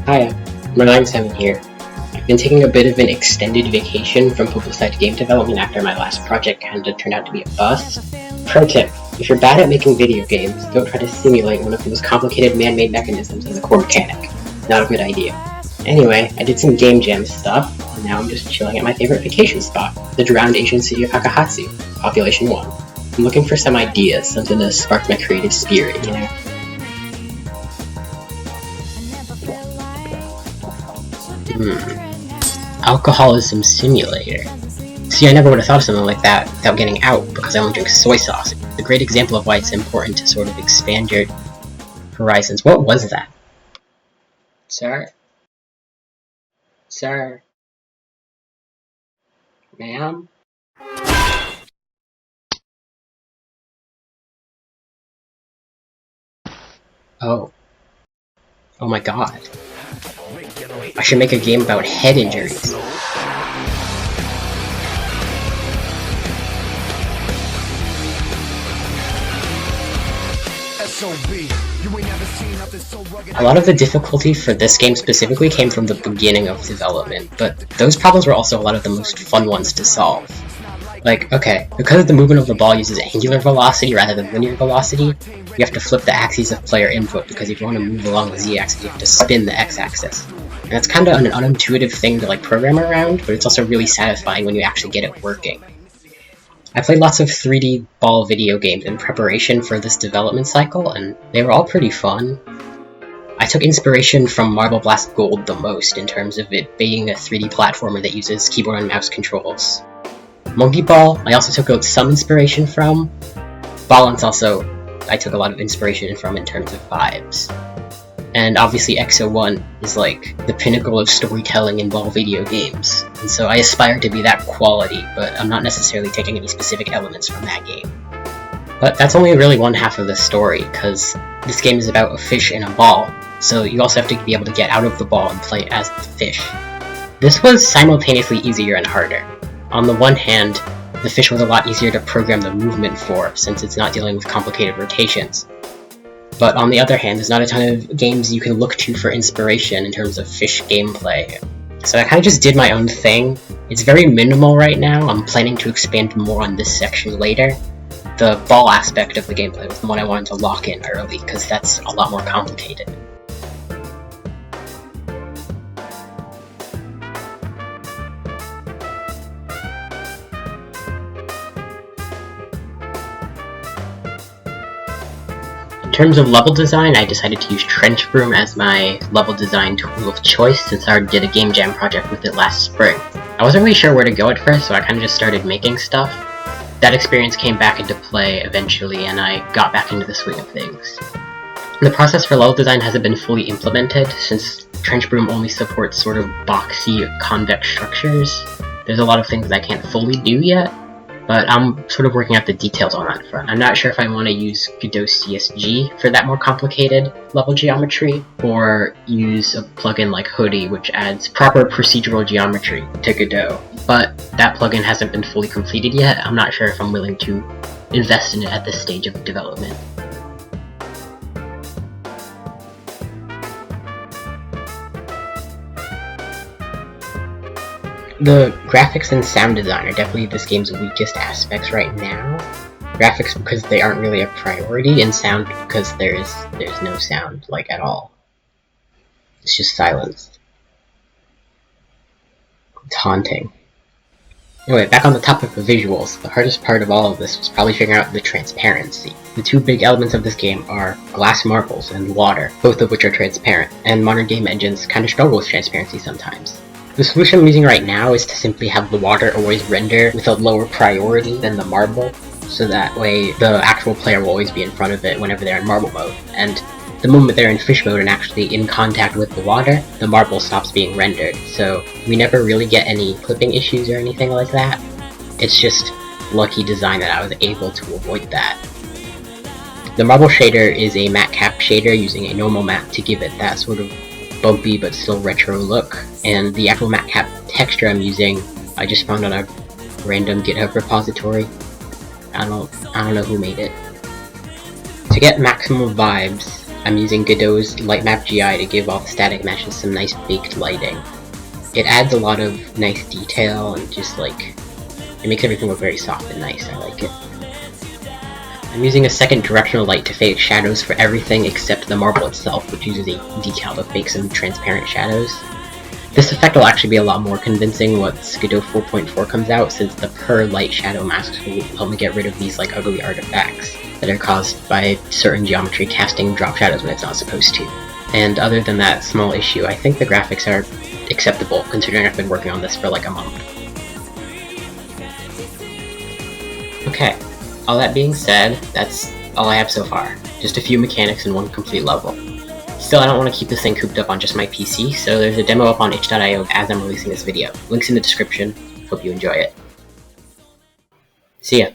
Hiya, Merline7 here. I've been taking a bit of an extended vacation from full-side game development after my last project kinda turned out to be a bust. Pro tip, if you're bad at making video games, don't try to simulate one of the most complicated man-made mechanisms as a core mechanic. Not a good idea. Anyway, I did some game jam stuff, and now I'm just chilling at my favorite vacation spot, the drowned ancient city of Hakahatsu, population 1. I'm looking for some ideas, something to spark my creative spirit, you know? Alcoholism simulator. See, I never would have thought of something like that without getting out, because I only drink soy sauce. It's a great example of why it's important to sort of expand your horizons. What was that? Sir? Sir? Ma'am? Oh. Oh my god. I should make a game about head injuries. A lot of the difficulty for this game specifically came from the beginning of development, but those problems were also a lot of the most fun ones to solve. Like, okay, because the movement of the ball uses angular velocity rather than linear velocity, you have to flip the axes of player input, because if you want to move along the z-axis, you have to spin the x-axis. And it's kind of an unintuitive thing to like program around, but it's also really satisfying when you actually get it working. I played lots of 3D ball video games in preparation for this development cycle, and they were all pretty fun. I took inspiration from Marble Blast Gold the most, in terms of it being a 3D platformer that uses keyboard and mouse controls. Monkey Ball, I also took out some inspiration from. Balance also, I took a lot of inspiration from in terms of vibes. And obviously XO1 is like the pinnacle of storytelling in ball video games, and so I aspire to be that quality, but I'm not necessarily taking any specific elements from that game. But that's only really one half of the story, because this game is about a fish and a ball, so you also have to be able to get out of the ball and play as the fish. This was simultaneously easier and harder. On the one hand, the fish was a lot easier to program the movement for, since it's not dealing with complicated rotations. But on the other hand, there's not a ton of games you can look to for inspiration in terms of fish gameplay. So I kind of just did my own thing. It's very minimal right now. I'm planning to expand more on this section later. The ball aspect of the gameplay was the one I wanted to lock in early, because that's a lot more complicated. In terms of level design, I decided to use Trench Broom as my level design tool of choice, since I already did a game jam project with it last spring. I wasn't really sure where to go at first, so I kind of just started making stuff. That experience came back into play eventually, and I got back into the swing of things. The process for level design hasn't been fully implemented, since Trench Broom only supports sort of boxy, convex structures. There's a lot of things that I can't fully do yet, but I'm sort of working out the details on that front. I'm not sure if I want to use Godot CSG for that more complicated level geometry, or use a plugin like Hoodie, which adds proper procedural geometry to Godot. But that plugin hasn't been fully completed yet. I'm not sure if I'm willing to invest in it at this stage of development. The graphics and sound design are definitely this game's weakest aspects right now. Graphics because they aren't really a priority, and sound because there's no sound, like, at all. It's just silence. It's haunting. Anyway, back on the topic of visuals, the hardest part of all of this was probably figuring out the transparency. The two big elements of this game are glass marbles and water, both of which are transparent, and modern game engines kind of struggle with transparency sometimes. The solution I'm using right now is to simply have the water always render with a lower priority than the marble, so that way the actual player will always be in front of it whenever they're in marble mode, and the moment they're in fish mode and actually in contact with the water, the marble stops being rendered, so we never really get any clipping issues or anything like that. It's just lucky design that I was able to avoid that. The marble shader is a matte cap shader using a normal map to give it that sort of bumpy but still retro look, and the actual matte cap texture I'm using I just found on a random GitHub repository. I don't know who made it. To get maximum vibes, I'm using Godot's Light Map GI to give all the static meshes some nice baked lighting. It adds a lot of nice detail and just like, it makes everything look very soft and nice. I like it. I'm using a second directional light to fake shadows for everything except the marble itself, which uses a decal to fake some transparent shadows. This effect will actually be a lot more convincing once Godot 4.4 comes out, since the per light shadow masks will help me get rid of these like ugly artifacts that are caused by certain geometry casting drop shadows when it's not supposed to. And other than that small issue, I think the graphics are acceptable, considering I've been working on this for like a month. Okay. All that being said, that's all I have so far. Just a few mechanics and one complete level. Still, I don't want to keep this thing cooped up on just my PC, so there's a demo up on itch.io as I'm releasing this video. Links in the description. Hope you enjoy it. See ya.